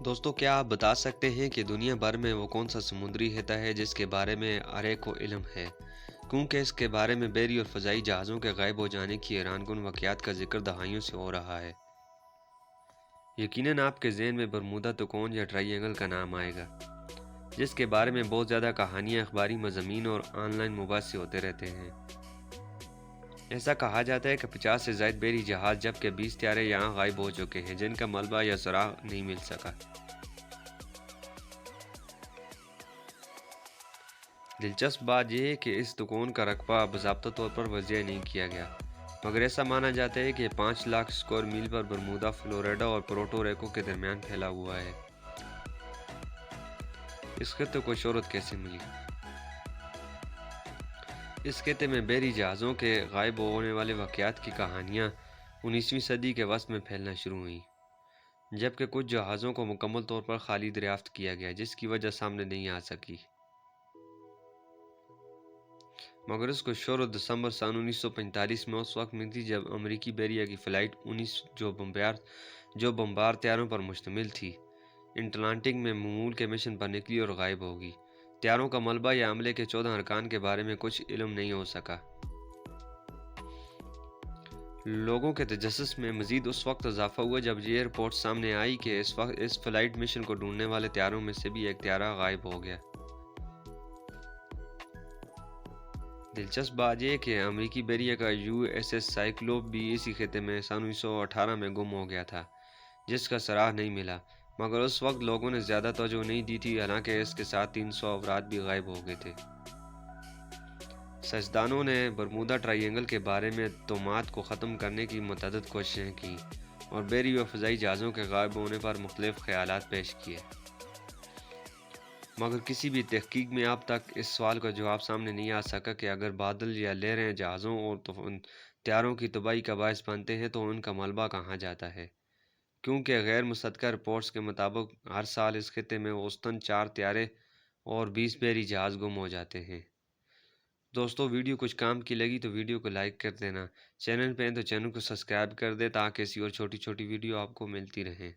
दोस्तों, क्या आप बता सकते हैं कि दुनिया भर में वो कौन सा समुद्री हित है जिसके बारे में हर एक को इल्म है? क्योंकि इसके बारे में बहरी और फ़ज़ाई जहाज़ों के गायब हो जाने की हैरानकुन वाक़यात का ज़िक्र दहाइयों से हो रहा है। यकीनन आपके ज़हन में बरमूदा त्रिकोण या ट्रायंगल का नाम आएगा, जिसके बारे में बहुत ज़्यादा कहानियाँ, अखबारी मज़ामीन और ऑनलाइन मुबाहिसे होते रहते हैं। ऐसा कहा जाता है कि 50 से ज़ायद बहरी जहाज़ जबकि 20 त्यारे यहाँ गायब हो चुके हैं, जिनका मलबा या सुराग नहीं मिल सका। दिलचस्प बात यह है कि इस त्रिकोण का रकबा बाज़ाब्ता तौर पर वज़ीअ नहीं किया गया, मगर ऐसा माना जाता है कि 5 लाख स्क्वायर मील पर बरमूदा, फ्लोरिडा और पोर्टो रिको के दरमियान फैला हुआ है। इस खित्ते को शोहरत कैसे मिली? इस खित्ते में बहरी जहाज़ों के गायब होने वाले वाक़यात की कहानियाँ 19वीं सदी के वसत में फैलना शुरू हुईं, जबकि कुछ जहाज़ों को मुकम्मल तौर पर खाली दरियाफ्त किया गया, जिसकी वजह सामने नहीं आ सकी। मगर इसको शोहरत दिसंबर सन 1945 में उस वक्त मिली थी जब अमेरिकी बैरिया की फ़्लाइट 19 जो बमबार त्यारों पर मुश्तमिल थी, अटलांटिक में ममूल के मिशन पर निकली और गायब हो गई। त्यारों का मलबा या अमले के 14 अरकान के बारे में कुछ इल्म नहीं हो सका। लोगों के तजस्सुस में मज़ीद उस वक्त इजाफा हुआ जब ये रिपोर्ट सामने आई कि इस फ़्लाइट मिशन को ढूंढने वाले त्यारों में से भी एक त्यारा गायब हो गया। दिलचस्प बात यह है कि अमेरिकी बैरिया का यूएसएस साइक्लोप भी इसी खित्ते में सन 1918 में गुम हो गया था, जिसका सुराग नहीं मिला, मगर उस वक्त लोगों ने ज़्यादा तवज्जो नहीं दी थी, हालांकि इसके साथ 300 अफराद भी गायब हो गए थे। साइंसदानों ने बरमूदा ट्रायंगल के बारे में तोहमात को ख़त्म करने की मुतअद्दिद कोशिशें की और बहरी व फ़ज़ाई जहाज़ों के गायब होने पर मुख्तलिफ ख़यालात पेश किए, मगर किसी भी तहकीक में अब तक इस सवाल का जवाब सामने नहीं आ सका कि अगर बादल या लहरें जहाज़ों और त्यारों की तबाही का बायस बनते हैं तो उनका मलबा कहाँ जाता है, क्योंकि गैर मुसद्दक़ा रिपोर्ट्स के मुताबिक हर साल इस खित्ते में औसतन 4 त्यारे और 20 बहरी जहाज़ गुम हो जाते हैं। दोस्तों, वीडियो कुछ काम की लगी तो वीडियो को लाइक कर देना, चैनल पे हैं तो चैनल को सब्सक्राइब कर दे ताकि ऐसी और छोटी छोटी वीडियो आपको मिलती रहें।